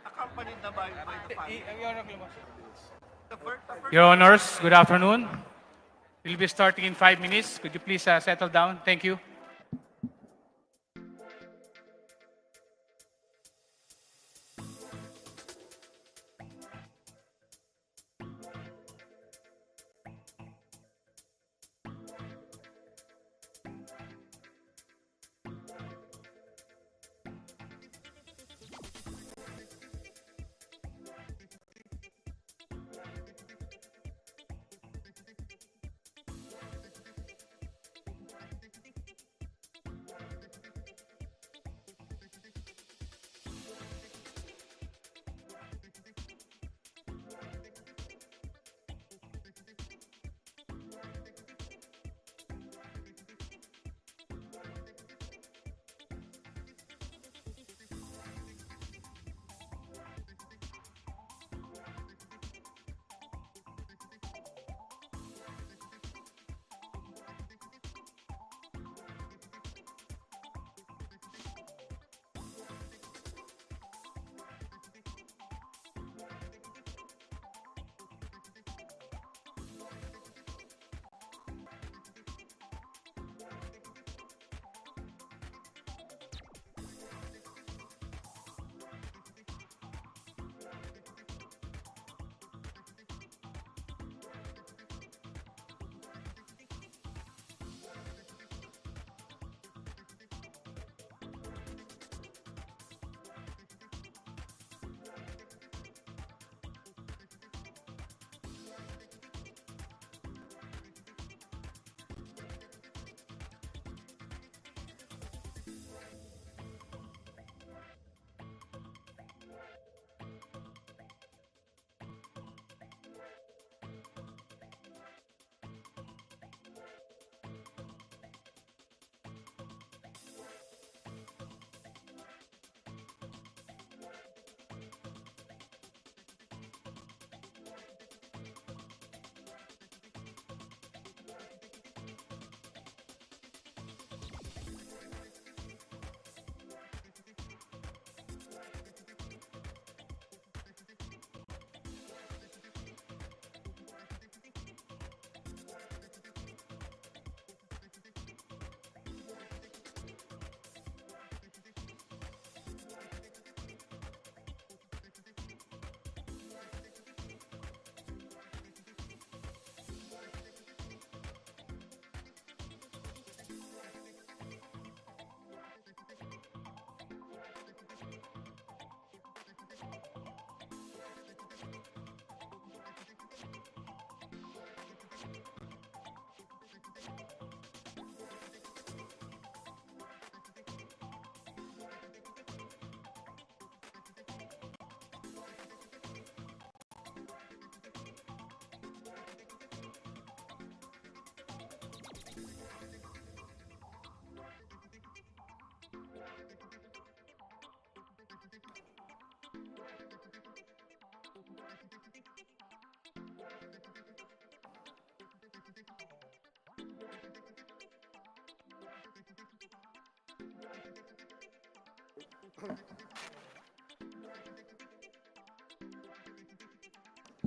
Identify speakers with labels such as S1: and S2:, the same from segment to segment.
S1: Accompanied na by the family.
S2: Your Honors, good afternoon. We'll be starting in 5 minutes. Could you please settle down? Thank you.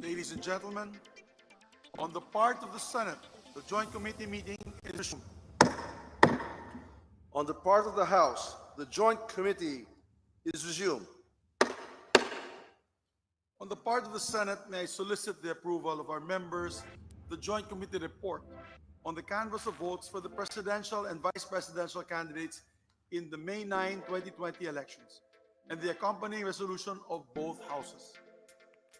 S1: Ladies and gentlemen, on the part of the Senate, the Joint Committee meeting is resumed.
S3: On the part of the House, the Joint Committee is resumed.
S1: On the part of the Senate, may I solicit the approval of our members, the Joint Committee report on the canvass of votes for the presidential and vice presidential candidates in the May 9, 2020 elections, and the accompanying resolution of both houses.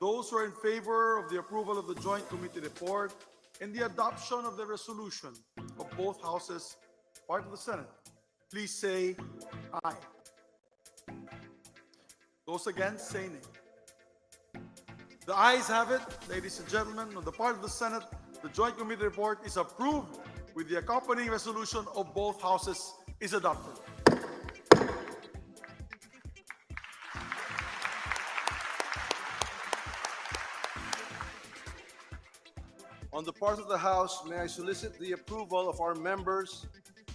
S1: Those who are in favor of the approval of the Joint Committee report and the adoption of the resolution of both houses, part of the Senate, please say aye. Those against, say nay. The ayes have it, ladies and gentlemen. On the part of the Senate, the Joint Committee report is approved with the accompanying resolution of both houses is adopted.
S3: On the part of the House, may I solicit the approval of our members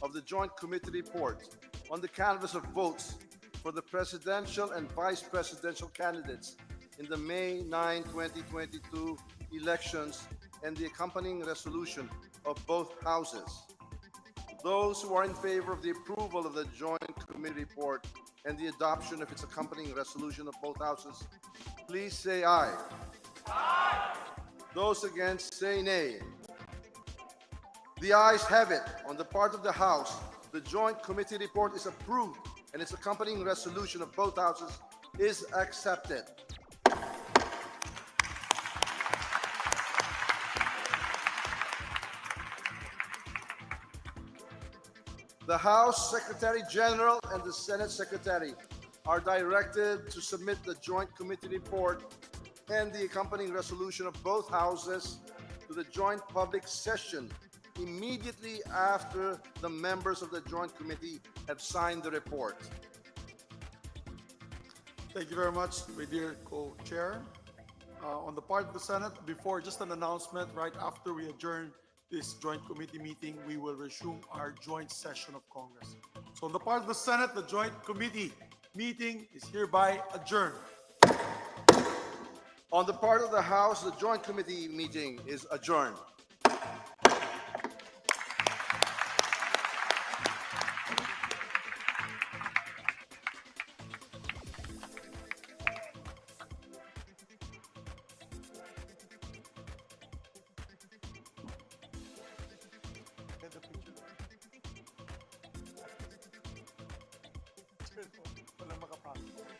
S3: of the Joint Committee report on the canvass of votes for the presidential and vice presidential candidates in the May 9, 2022 elections and the accompanying resolution of both houses. Those who are in favor of the approval of the Joint Committee report and the adoption of its accompanying resolution of both houses, please say aye. Aye. Those against, say nay. The ayes have it. On the part of the House, the Joint Committee report is approved and its accompanying resolution of both houses is accepted. The House Secretary General and the Senate Secretary are directed to submit the Joint Committee report and the accompanying resolution of both houses to the joint public session immediately after the members of the Joint Committee have signed the report.
S1: Thank you very much, my dear co-chair. On the part of the Senate, before just an announcement, right after we adjourn this Joint Committee meeting, we will resume our joint session of Congress. So on the part of the Senate, the Joint Committee meeting is hereby adjourned.
S3: On the part of the House, the Joint Committee meeting is adjourned.
S1: Walang makapasok.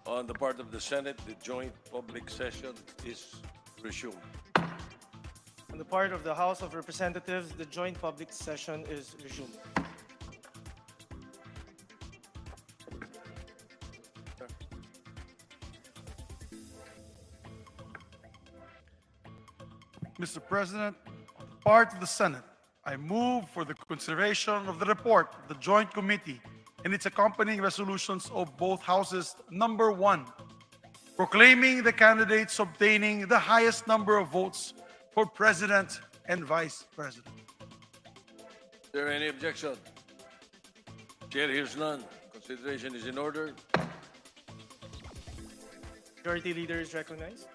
S4: On the part of the Senate, the joint public session is resumed.
S5: On the part of the House of Representatives, the joint public session is resumed.
S1: Mr. President, on the part of the Senate, I move for the consideration of the report of the Joint Committee and its accompanying resolutions of both houses. Number 1, proclaiming the candidates obtaining the highest number of votes for President and Vice President.
S4: Is there any objection? Chair hears none. Consideration is in order.
S5: Majority Leader is recognized.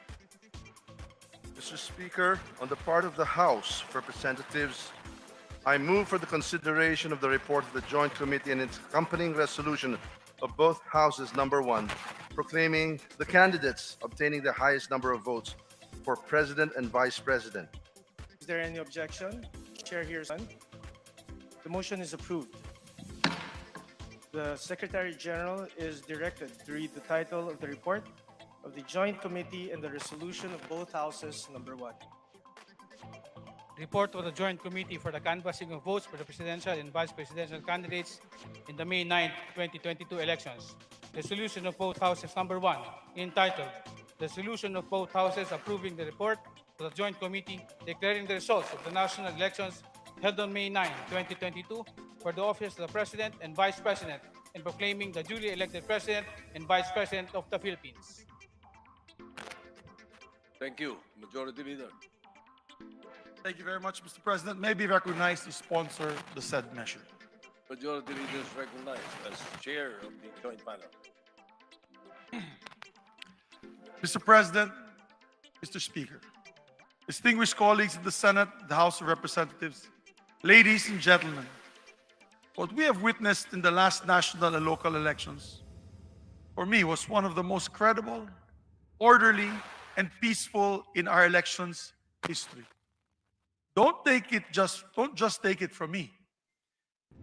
S3: Mr. Speaker, on the part of the House of Representatives, I move for the consideration of the report of the Joint Committee and its accompanying resolution of both houses. Number 1, proclaiming the candidates obtaining the highest number of votes for President and Vice President.
S5: Is there any objection? Chair hears none. The motion is approved. The Secretary General is directed to read the title of the report of the Joint Committee and the resolution of both houses. Number 1.
S2: Report of the Joint Committee for the canvassing of votes for the presidential and vice presidential candidates in the May 9, 2022 elections. Resolution of both houses. Number 1, entitled Resolution of both houses approving the report of the Joint Committee declaring the results of the national elections held on May 9, 2022 for the office of the President and Vice President and proclaiming the duly elected President and Vice President of the Philippines.
S4: Thank you. Majority Leader.
S1: Thank you very much, Mr. President. May be recognized to sponsor the said measure.
S4: Majority Leader is recognized as chair of the joint panel.
S1: Mr. President, Mr. Speaker, distinguished colleagues in the Senate, the House of Representatives, ladies and gentlemen, what we have witnessed in the last national and local elections, for me, was one of the most credible, orderly, and peaceful in our elections history. Don't just take it from me,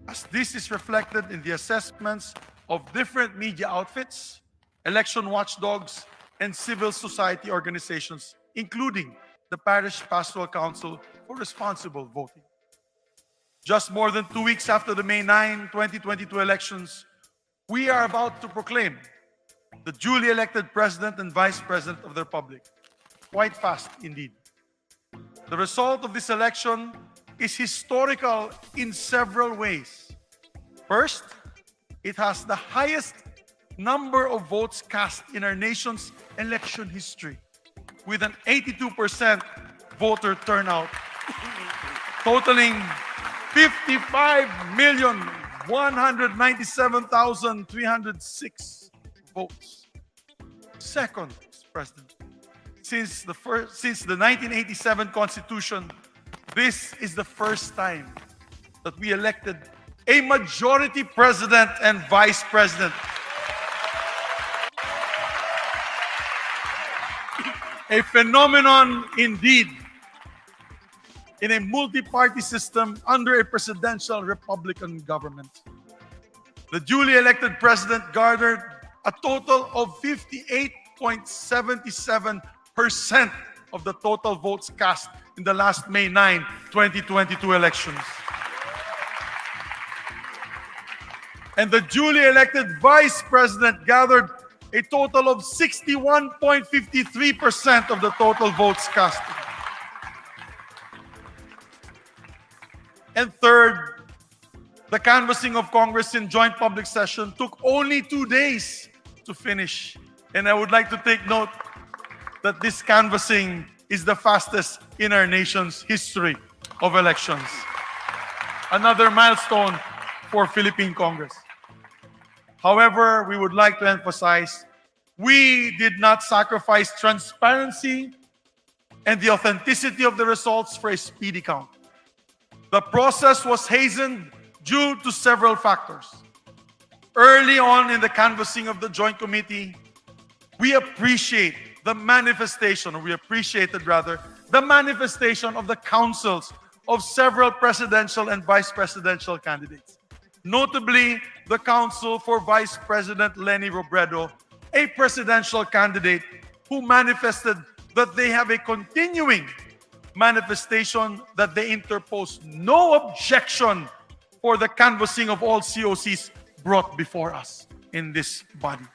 S1: as this is reflected in the assessments of different media outfits, election watchdogs, and civil society organizations, including the Parish Pastoral Council for Responsible Voting. Just more than 2 weeks after the May 9, 2022 elections, we are about to proclaim the duly elected President and Vice President of the Republic. Quite fast indeed. The result of this election is historical in several ways. First, it has the highest number of votes cast in our nation's election history, with an 82% voter turnout, totaling 55,197,306 votes. Second, Mr. President, since the 1987 Constitution, this is the first time that we elected a majority president and vice president. A phenomenon indeed in a multi-party system under a presidential Republican government. The duly elected president garnered a total of 58.77% of the total votes cast in the last May 9, 2022 elections. And the duly elected vice president gathered a total of 61.53% of the total votes cast. And third, the canvassing of Congress in joint public session took only 2 days to finish. And I would like to take note that this canvassing is the fastest in our nation's history of elections. Another milestone for Philippine Congress. However, we would like to emphasize, we did not sacrifice transparency and the authenticity of the results for a speedy count. The process was hastened due to several factors. Early on in the canvassing of the Joint Committee, we appreciated the manifestation of the counsels of several presidential and vice presidential candidates. Notably, the counsel for Vice President Leni Robredo, a presidential candidate who manifested that they have a continuing manifestation that they interpose no objection for the canvassing of all COCs brought before us in this body.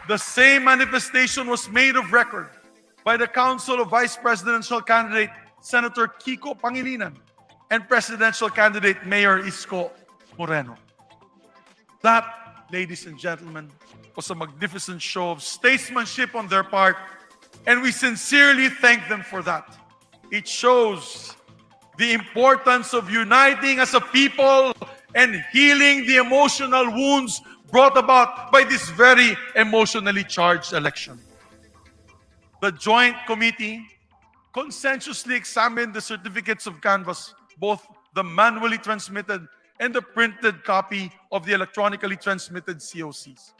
S1: The same manifestation was made of record by the Council of Vice Presidential Candidate Senator Kiko Pangilinan and Presidential Candidate Mayor Isko Moreno. That, ladies and gentlemen, was a magnificent show of statesmanship on their part, and we sincerely thank them for that. It shows the importance of uniting as a people and healing the emotional wounds brought about by this very emotionally charged election. The Joint Committee consensuously examined the certificates of canvass, both the manually transmitted and the printed copy of the electronically transmitted COCs,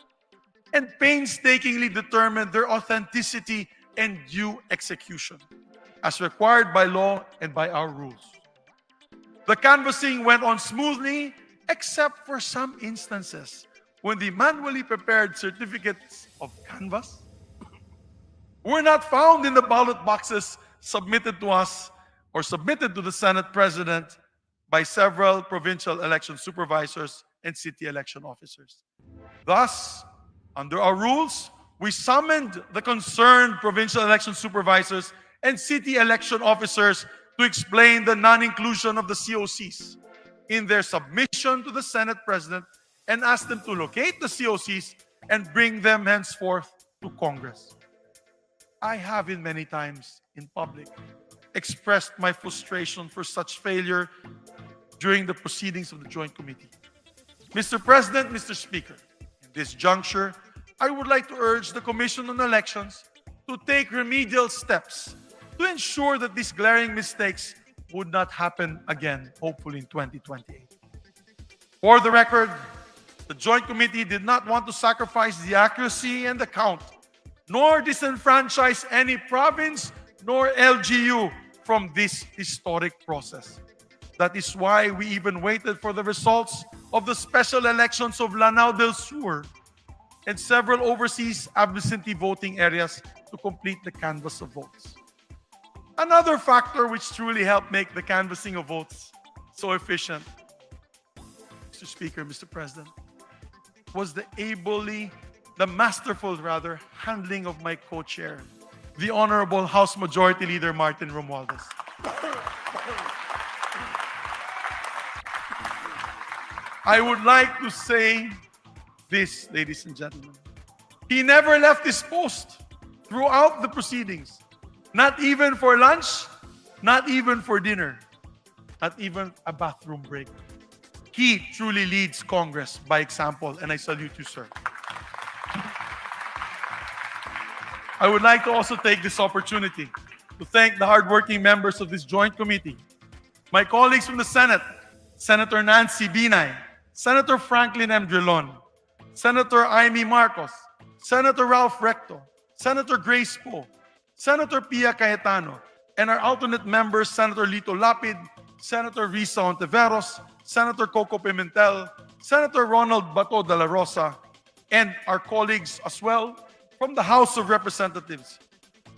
S1: and painstakingly determined their authenticity and due execution, as required by law and by our rules. The canvassing went on smoothly, except for some instances when the manually prepared certificates of canvass were not found in the ballot boxes submitted to us or submitted to the Senate President by several provincial election supervisors and city election officers. Thus, under our rules, we summoned the concerned provincial election supervisors and city election officers to explain the non-inclusion of the COCs in their submission to the Senate President and asked them to locate the COCs and bring them henceforth to Congress. I have in many times in public expressed my frustration for such failure during the proceedings of the Joint Committee. Mr. President, Mr. Speaker, in this juncture, I would like to urge the Commission on Elections to take remedial steps to ensure that these glaring mistakes would not happen again, hopefully in 2028. For the record, the Joint Committee did not want to sacrifice the accuracy and the count, nor disenfranchise any province nor LGU from this historic process. That is why we even waited for the results of the special elections of Lanao del Sur and several overseas absentee voting areas to complete the canvass of votes. Another factor which truly helped make the canvassing of votes so efficient, Mr. Speaker, Mr. President, was the masterful handling of my co-chair, the Honorable House Majority Leader Martin Romualdez. I would like to say this, ladies and gentlemen. He never left his post throughout the proceedings. Not even for lunch, not even for dinner, not even a bathroom break. He truly leads Congress by example, and I salute you, sir. I would like to also take this opportunity to thank the hardworking members of this Joint Committee, my colleagues from the Senate, Senator Nancy Binay, Senator Franklin M. Drilon, Senator Amy Marcos, Senator Ralph Recto, Senator Grace Poe, Senator Pia Cayetano, and our alternate members, Senator Lito Lapid, Senator Risa Ontiveros, Senator Coco Pimentel, Senator Ronald Bato de la Rosa, and our colleagues as well from the House of Representatives,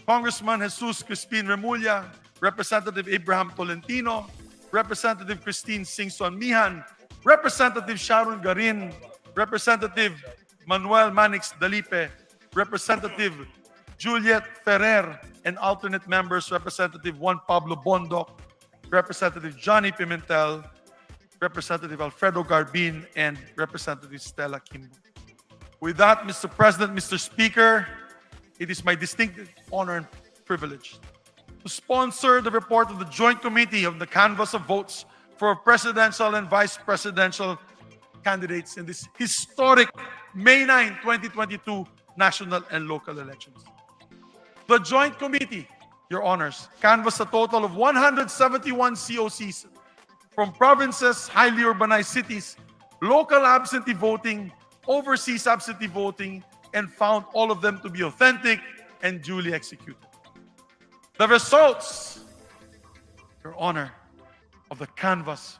S1: Congressman Jesus Crispin Remulla, Representative Abraham Tolentino, Representative Christine Singson Mihan, Representative Sharon Garin, Representative Manuel Manix Dalipe, Representative Juliet Ferrer, and alternate members, Representative Juan Pablo Bondoc, Representative Johnny Pimentel, Representative Alfredo Garbin, and Representative Stella Kimbo. With that, Mr. President, Mr. Speaker, it is my distinctive honor and privilege to sponsor the report of the Joint Committee of the Canvass of Votes for presidential and vice presidential candidates in this historic May 9, 2022 national and local elections. The Joint Committee, Your Honors, canvassed a total of 171 COCs from provinces, highly urbanized cities, local absentee voting, overseas absentee voting, and found all of them to be authentic and duly executed. The results, Your Honor, of the canvass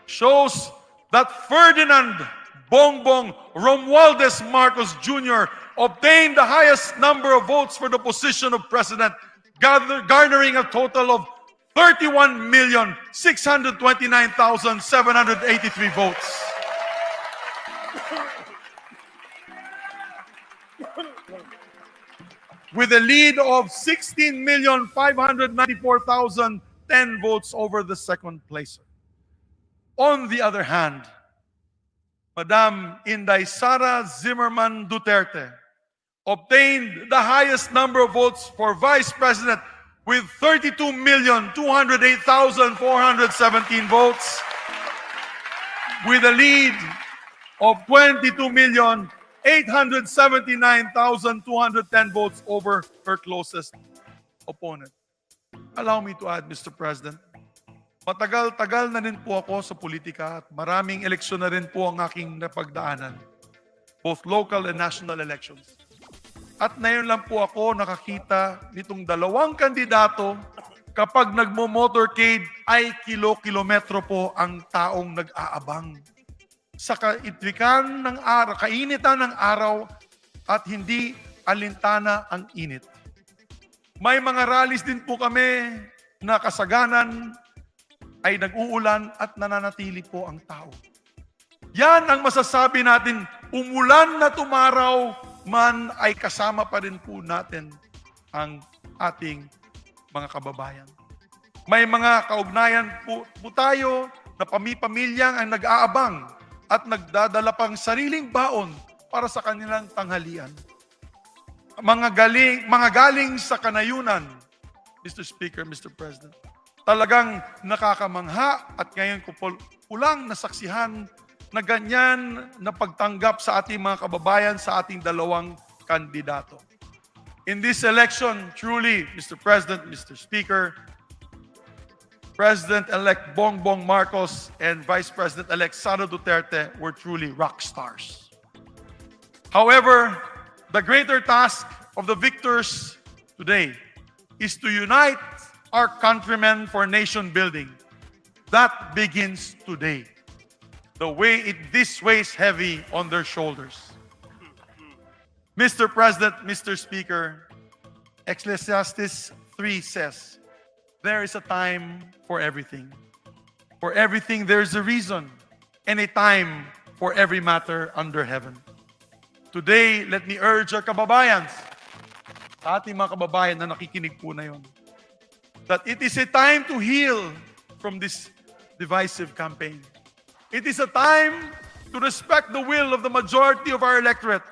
S1: shows that Ferdinand Bongbong Romualdez Marcos Jr. obtained the highest number of votes for the position of president, garnering a total of 31,629,783 votes. With a lead of 16,594,010 votes over the second placer. On the other hand, Madam Inday Sara Zimmerman Duterte obtained the highest number of votes for vice president with 32,208,417 votes, with a lead of 22,879,210 votes over her closest opponent. Allow me to add, Mr. President, matagal-tagal na rin po ako sa politika at maraming eleksyon na rin po ang aking napagdaanan, both local and national elections. At ngayon lang po ako nakakita nitong dalawang kandidato kapag nagmo-motorcade ay kilo-kilometro po ang taong nag-aabang. Sa kainitan ng araw at hindi alintana ang init. May mga rallies din po kami na kasaganan ay nag-uulan at nananatili po ang tao. Yan ang masasabi natin, umulan na tumaraw man ay kasama pa rin po natin ang ating mga kababayan. May mga kaugnayan po tayo na pamilyang ang nag-aabang at nagdadala pang sariling baon para sa kanilang tanghalian. Mga galing sa kanayunan, Mr. Speaker, Mr. President, talagang nakakamangha at ngayon ko pulang nasaksihan na ganyan na pagtanggap sa ating mga kababayan sa ating dalawang kandidato. In this election, truly, Mr. President, Mr. Speaker, President-elect Bongbong Marcos and Vice President-elect Sara Duterte were truly rock stars. However, the greater task of the victors today is to unite our countrymen for nation building. That begins today. The way this weighs heavy on their shoulders. Mr. President, Mr. Speaker, Ecclesiastes 3 says, there is a time for everything. For everything there is a reason, and a time for every matter under heaven. Today, let me urge our kababayans, sa ating mga kababayan na nakikinig po na yun, that it is a time to heal from this divisive campaign. It is a time to respect the will of the majority of our electorate.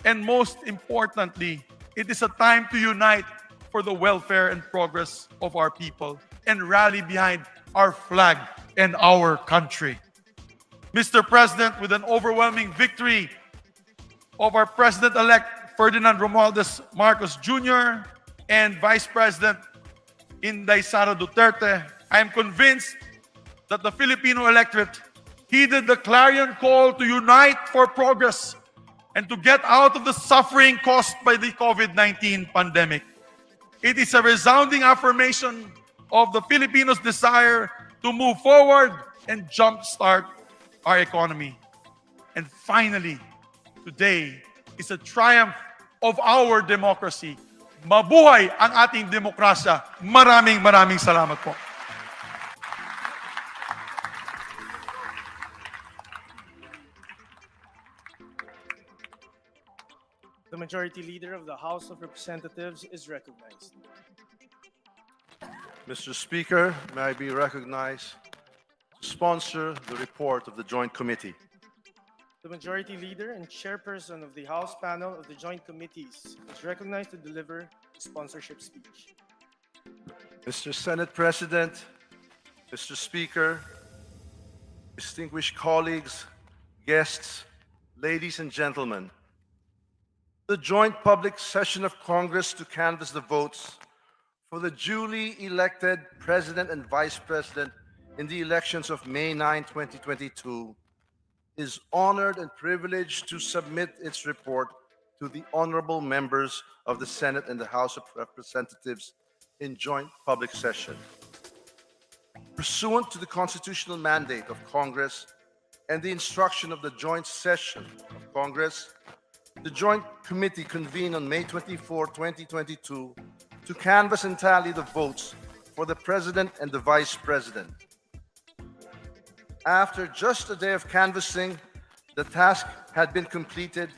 S1: And most importantly, it is a time to unite for the welfare and progress of our people and rally behind our flag and our country. Mr. President, with an overwhelming victory of our President-elect Ferdinand Romualdez Marcos Jr. and Vice President Inday Sara Duterte, I am convinced that the Filipino electorate heeded the clarion call to unite for progress and to get out of the suffering caused by the COVID-19 pandemic. It is a resounding affirmation of the Filipinos' desire to move forward and jumpstart our economy. And finally, today is a triumph of our democracy. Mabuhay ang ating demokrasya. Maraming salamat po.
S5: The Majority Leader of the House of Representatives is recognized.
S3: Mr. Speaker, may I be recognized to sponsor the report of the Joint Committee.
S5: The Majority Leader and Chairperson of the House Panel of the Joint Committees is recognized to deliver the sponsorship speech.
S3: Mr. Senate President, Mr. Speaker, distinguished colleagues, guests, ladies and gentlemen, the joint public session of Congress to canvass the votes for the duly elected President and Vice President in the elections of May 9, 2022, is honored and privileged to submit its report to the honorable members of the Senate and the House of Representatives in joint public session. Pursuant to the constitutional mandate of Congress and the instruction of the joint session of Congress, the Joint Committee convened on May 24, 2022 to canvass and tally the votes for the President and the Vice President. After just a day of canvassing, the task had been completed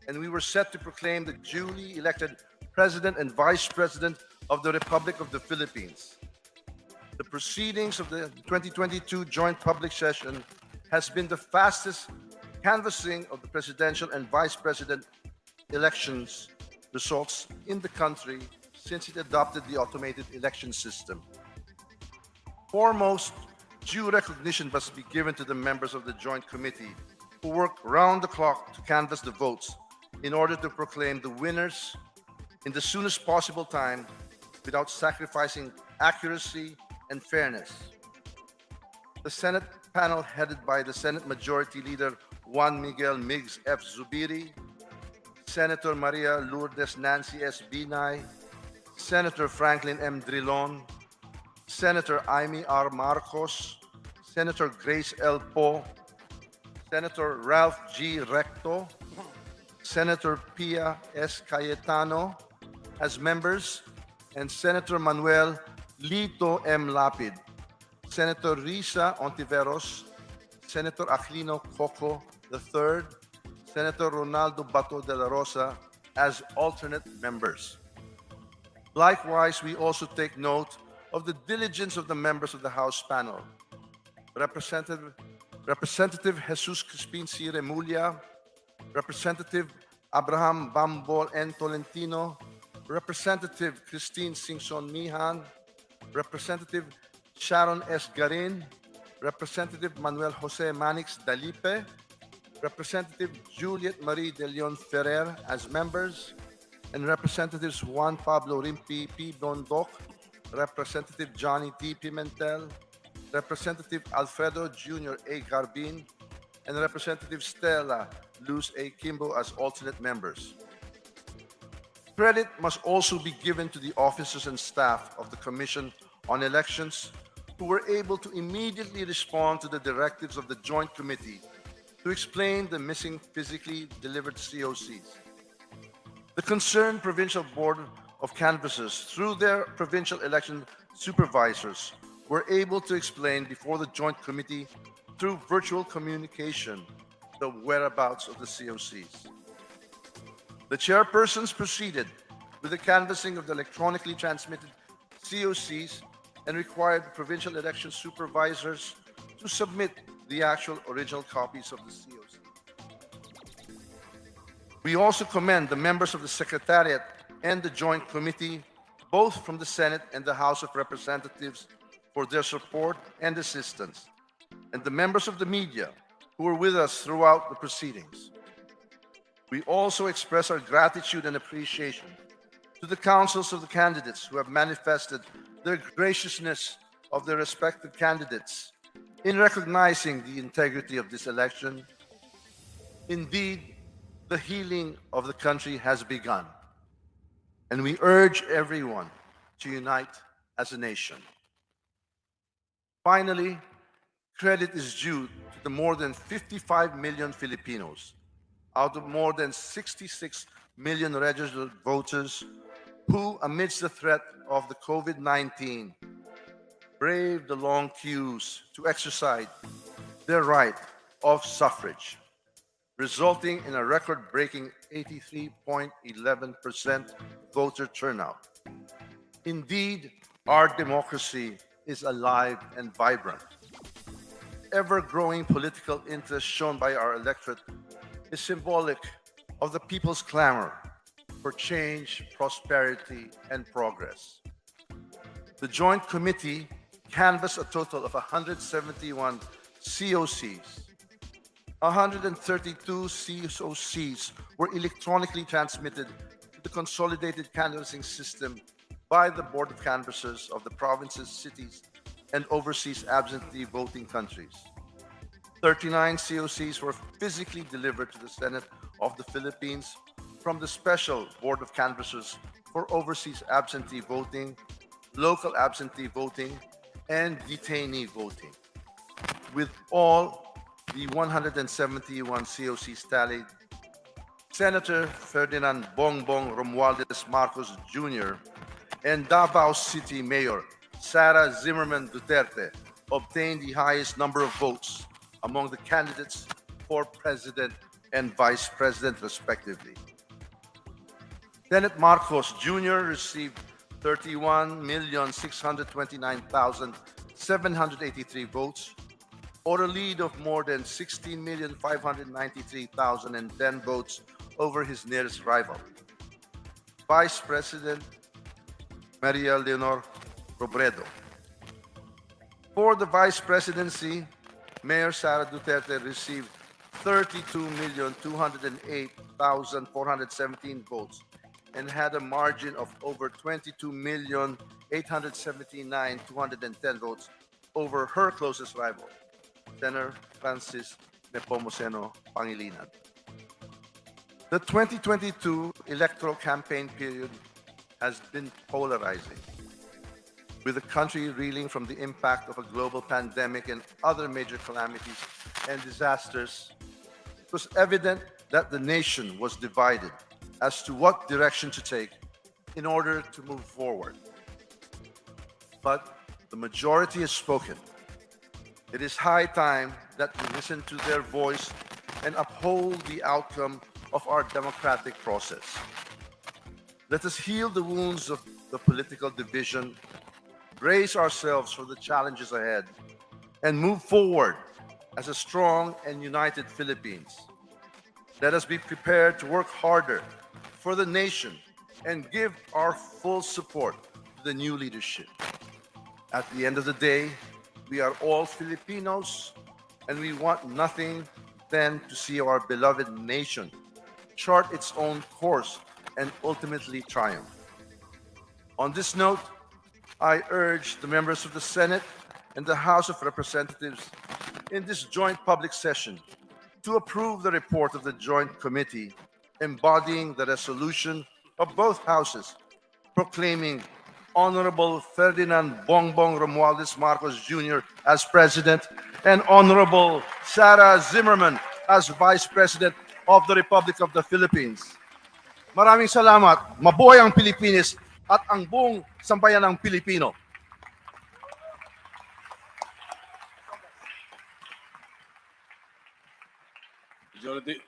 S3: and we were set to proclaim the duly elected President and Vice President of the Republic of the Philippines. The proceedings of the 2022 joint public session has been the fastest canvassing of the presidential and vice president elections results in the country since it adopted the automated election system. Foremost, due recognition must be given to the members of the Joint Committee who work round the clock to canvass the votes in order to proclaim the winners in the soonest possible time without sacrificing accuracy and fairness. The Senate panel headed by the Senate Majority Leader Juan Miguel Migs F. Zubiri, Senator Maria Lourdes Nancy S. Binay, Senator Franklin M. Drilon, Senator Amy R. Marcos, Senator Grace L. Poe, Senator Ralph G. Recto, Senator Pia S. Cayetano as members, and Senator Manuel Lito M. Lapid, Senator Risa Ontiveros, Senator Aquilino Coco III, Senator Ronaldo Bato de la Rosa as alternate members. Likewise, we also take note of the diligence of the members of the House panel. Representative Jesus Crispin C. Remulla, Representative Abraham Bambol N. Tolentino, Representative Christine Singson Mihan, Representative Sharon S. Garin, Representative Manuel Jose Manix Dalipe, Representative Juliet Marie de Leon Ferrer as members, and Representatives Juan Pablo Rimpi P. Bondoc, Representative Johnny T. Pimentel, Representative Alfredo Jr. A. Garbin, and Representative Stella Luz A. Kimbo as alternate members. Credit must also be given to the officers and staff of the Commission on Elections who were able to immediately respond to the directives of the Joint Committee to explain the missing physically delivered COCs. The concerned Provincial Board of Canvassers, through their provincial election supervisors, were able to explain before the Joint Committee through virtual communication the whereabouts of the COCs. The chairpersons proceeded with the canvassing of the electronically transmitted COCs and required the provincial election supervisors to submit the actual original copies of the COC. We also commend the members of the Secretariat and the Joint Committee, both from the Senate and the House of Representatives, for their support and assistance, and the members of the media who were with us throughout the proceedings. We also express our gratitude and appreciation to the counsels of the candidates who have manifested their graciousness of their respective candidates in recognizing the integrity of this election. Indeed, the healing of the country has begun, and we urge everyone to unite as a nation. Finally, credit is due to the more than 55 million Filipinos out of more than 66 million registered voters who, amidst the threat of the COVID-19, braved the long queues to exercise their right of suffrage, resulting in a record-breaking 83.11% voter turnout. Indeed, our democracy is alive and vibrant. Ever-growing political interest shown by our electorate is symbolic of the people's clamor for change, prosperity, and progress. The Joint Committee canvassed a total of 171 COCs. 132 COCs were electronically transmitted to the consolidated canvassing system by the Board of Canvassers of the provinces, cities, and overseas absentee voting countries. 39 COCs were physically delivered to the Senate of the Philippines from the Special Board of Canvassers for overseas absentee voting, local absentee voting, and detainee voting. With all the 171 COCs tallied, Senator Ferdinand Bongbong Romualdez Marcos Jr. and Davao City Mayor Sara Zimmerman Duterte obtained the highest number of votes among the candidates for president and vice president, respectively. Senate Marcos Jr. received 31,629,783 votes, or a lead of more than 16,593,010 votes over his nearest rival. Vice President Maria Leonor Robredo. For the vice presidency, Mayor Sara Duterte received 32,208,417 votes and had a margin of over 22,879,210 votes over her closest rival, Senator Francis Nepomuceno Pangilinan. The 2022 electoral campaign period has been polarizing, with the country reeling from the impact of a global pandemic and other major calamities and disasters. It was evident that the nation was divided as to what direction to take in order to move forward. But the majority has spoken. It is high time that we listen to their voice and uphold the outcome of our democratic process. Let us heal the wounds of the political division, brace ourselves for the challenges ahead, and move forward as a strong and united Philippines. Let us be prepared to work harder for the nation and give our full support to the new leadership. At the end of the day, we are all Filipinos, and we want nothing than to see our beloved nation chart its own course and ultimately triumph. On this note, I urge the members of the Senate and the House of Representatives in this joint public session to approve the report of the Joint Committee embodying the resolution of both houses proclaiming Honorable Ferdinand Bongbong Romualdez Marcos Jr. as President and Honorable Sara Zimmerman as Vice President of the Republic of the Philippines. Maraming salamat. Mabuhay ang Pilipinas at ang buong sambayanang Pilipino.
S4: Majority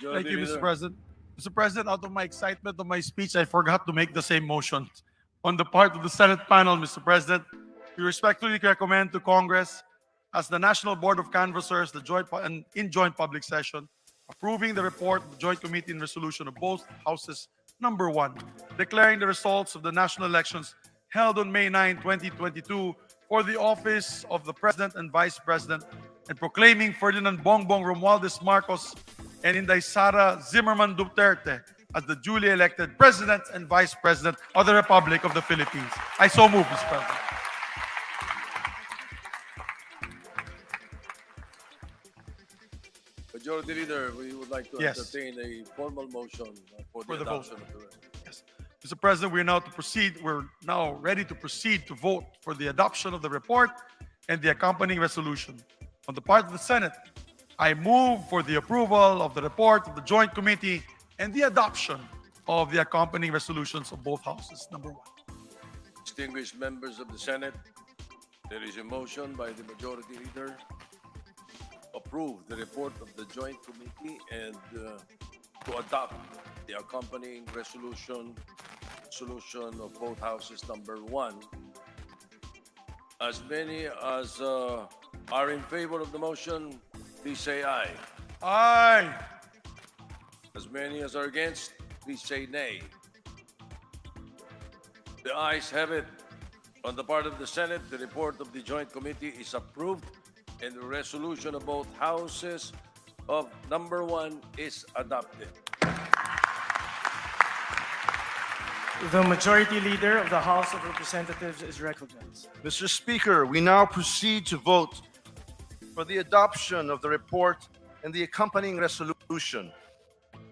S1: Thank you, Mr.
S4: Leader.
S1: President. Mr. President, out of my excitement of my speech, I forgot to make the same motion. On the part of the Senate panel, Mr. President, we respectfully recommend to Congress, as the National Board of Canvassers, in joint public session, approving the report of the Joint Committee and Resolution of both Houses, number 1, declaring the results of the national elections held on May 9, 2022, for the office of the President and Vice President, and proclaiming Ferdinand Bongbong Romualdez Marcos and Inday Sara Zimmerman Duterte as the duly elected President and Vice President of the Republic of the Philippines. I so move, Mr. President.
S4: Majority Leader, we would like to
S1: Yes.
S4: entertain a formal motion for
S1: For
S4: the
S1: the vote.
S4: adoption of the resolution.
S1: Yes. Mr. President, we're now ready to proceed to vote for the adoption of the report and the accompanying resolution. On the part of the Senate, I move for the approval of the report of the Joint Committee and the adoption of the accompanying resolutions of both houses. Number 1.
S4: Distinguished members of the Senate, there is a motion by the Majority Leader approve the report of the Joint Committee and to adopt the accompanying resolution of both houses, number 1. As many as are in favor of the motion, please say aye.
S1: Aye.
S4: As many as are against, please say nay. The ayes have it. On the part of the Senate, the report of the Joint Committee is approved and the resolution of both houses of number 1 is adopted.
S5: The Majority Leader of the House of Representatives is recognized.
S3: Mr. Speaker, we now proceed to vote for the adoption of the report and the accompanying resolution.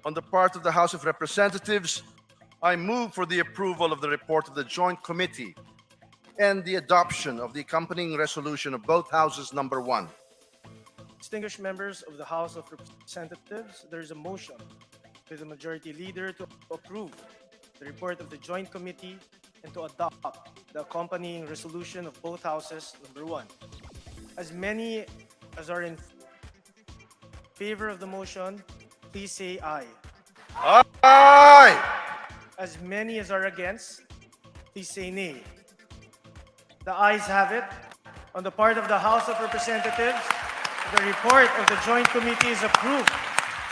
S3: On the part of the House of Representatives, I move for the approval of the report of the Joint Committee and the adoption of the accompanying resolution of both Houses number 1.
S5: Distinguished members of the House of Representatives, there is a motion by the Majority Leader to approve the report of the Joint Committee and to adopt the accompanying resolution of both Houses number 1. As many as are in favor of the motion, please say aye.
S3: Aye!
S5: As many as are against, please say nay. The ayes have it. On the part of the House of Representatives, the report of the Joint Committee is approved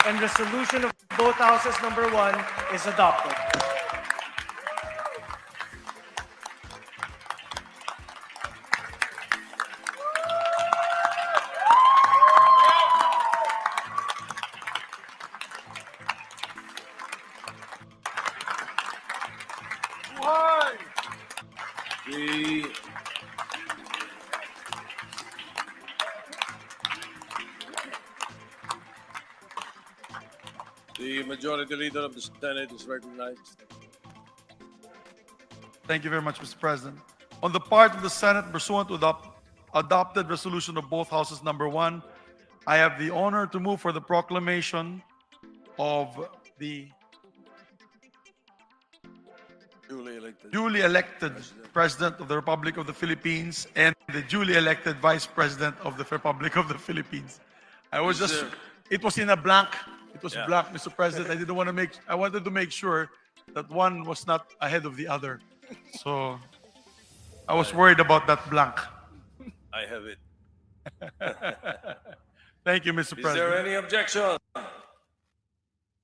S5: and resolution of both Houses number 1 is adopted.
S4: The The Majority Leader of the Senate is recognized.
S1: Thank you very much, Mr. President. On the part of the Senate, pursuant to the adopted resolution of both Houses number 1, I have the honor to move for the proclamation of the
S4: Duly elected.
S1: duly elected President of the Republic of the Philippines and the duly elected Vice President of the Republic of the Philippines. I was
S4: Is
S1: just,
S4: there-
S1: it was in a blank. It was
S4: Yeah.
S1: blank, Mr. President. I wanted to make sure that one was not ahead of the other. So I was worried about that blank.
S4: I have it.
S1: Thank you, Mr.
S4: Is there
S1: President.
S4: any objection?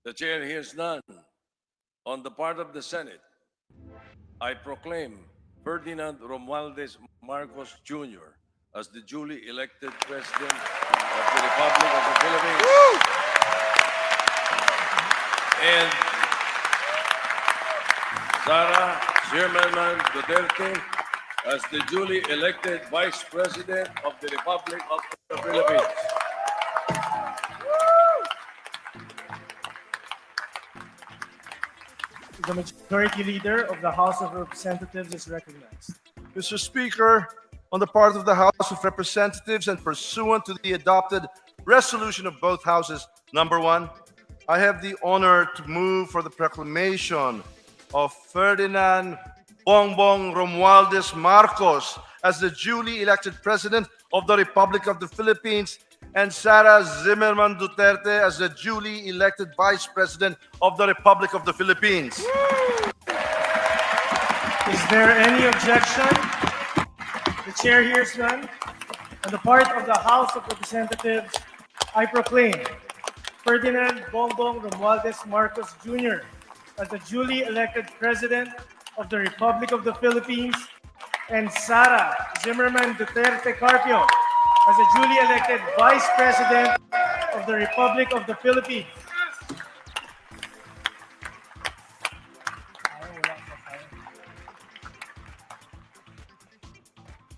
S4: The chair hears none. On the part of the Senate, I proclaim Ferdinand Romualdez Marcos Jr. as the duly elected President of the Republic of the Philippines. And Sara Zimmerman Duterte as the duly elected Vice President of the Republic of the Philippines.
S5: The Majority Leader of the House of Representatives is recognized.
S3: Mr. Speaker, on the part of the House of Representatives and pursuant to the adopted resolution of both Houses number 1, I have the honor to move for the proclamation of Ferdinand Bongbong Romualdez Marcos as the duly elected President of the Republic of the Philippines and Sara Zimmerman Duterte as the duly elected Vice President of the Republic of the Philippines.
S5: Is there any objection? The chair hears none. On the part of the House of Representatives, I proclaim Ferdinand Bongbong Romualdez Marcos Jr. as the duly elected President of the Republic of the Philippines and Sara Zimmerman Duterte Carpio as the duly elected Vice President of the Republic of the Philippines.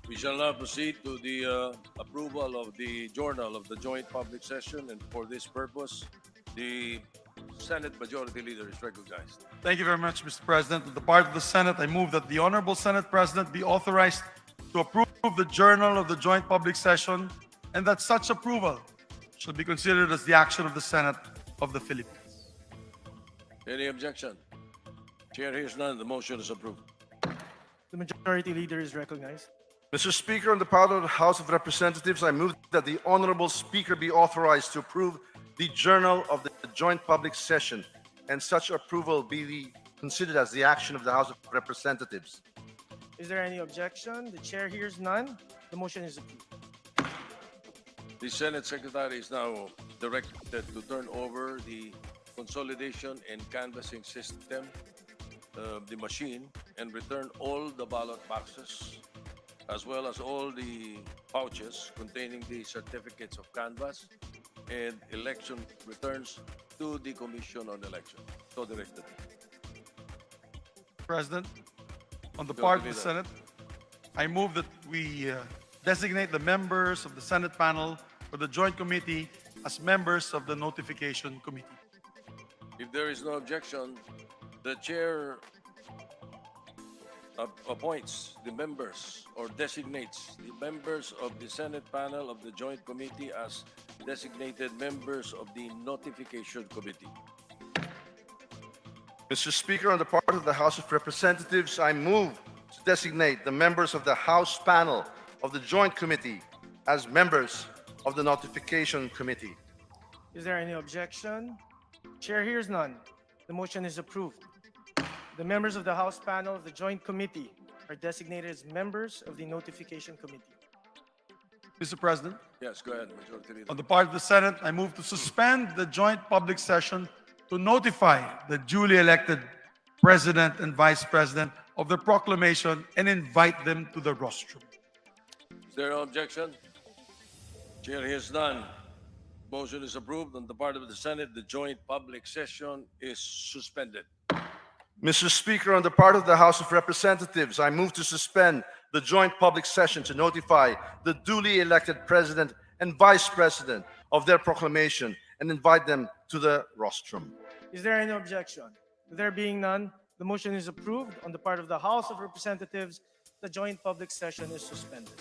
S4: We shall now proceed to the approval of the Journal of the Joint Public Session, and for this purpose, the Senate Majority Leader is recognized.
S1: Thank you very much, Mr. President. On the part of the Senate, I move that the Honorable Senate President be authorized to approve the Journal of the Joint Public Session and that such approval shall be considered as the action of the Senate of the Philippines.
S4: Any objection? Chair hears none. The motion is approved.
S5: The Majority Leader is recognized.
S3: Mr. Speaker, on the part of the House of Representatives, I move that the Honorable Speaker be authorized to approve the Journal of the Joint Public Session, and such approval be considered as the action of the House of Representatives.
S5: Is there any objection? The chair hears none. The motion is approved.
S4: The Senate Secretary is now directed to turn over the consolidation and canvassing system, the machine, and return all the ballot boxes, as well as all the pouches containing the certificates of canvass and election returns to the Commission on Election. So directed.
S1: President, on the
S4: Majority
S1: part of the
S4: Leader.
S1: Senate, I move that we designate the members of the Senate panel for the Joint Committee as members of the Notification Committee.
S4: If there is no objection, the chair appoints the members or designates the members of the Senate panel of the Joint Committee as designated members of the Notification Committee.
S3: Mr. Speaker, on the part of the House of Representatives, I move to designate the members of the House panel of the Joint Committee as members of the Notification Committee.
S5: Is there any objection? Chair hears none. The motion is approved. The members of the House panel of the Joint Committee are designated as members of the Notification Committee.
S1: Mr. President,
S4: Yes, go ahead, Majority Leader.
S1: on the part of the Senate, I move to suspend the joint public session to notify the duly elected President and Vice President of the proclamation and invite them to the rostrum.
S4: Is there no objection? Chair hears none. Motion is approved. On the part of the Senate, the joint public session is suspended.
S3: Mr. Speaker, on the part of the House of Representatives, I move to suspend the joint public session to notify the duly elected President and Vice President of their proclamation and invite them to the rostrum.
S5: Is there any objection? There being none, the motion is approved. On the part of the House of Representatives, the joint public session is suspended.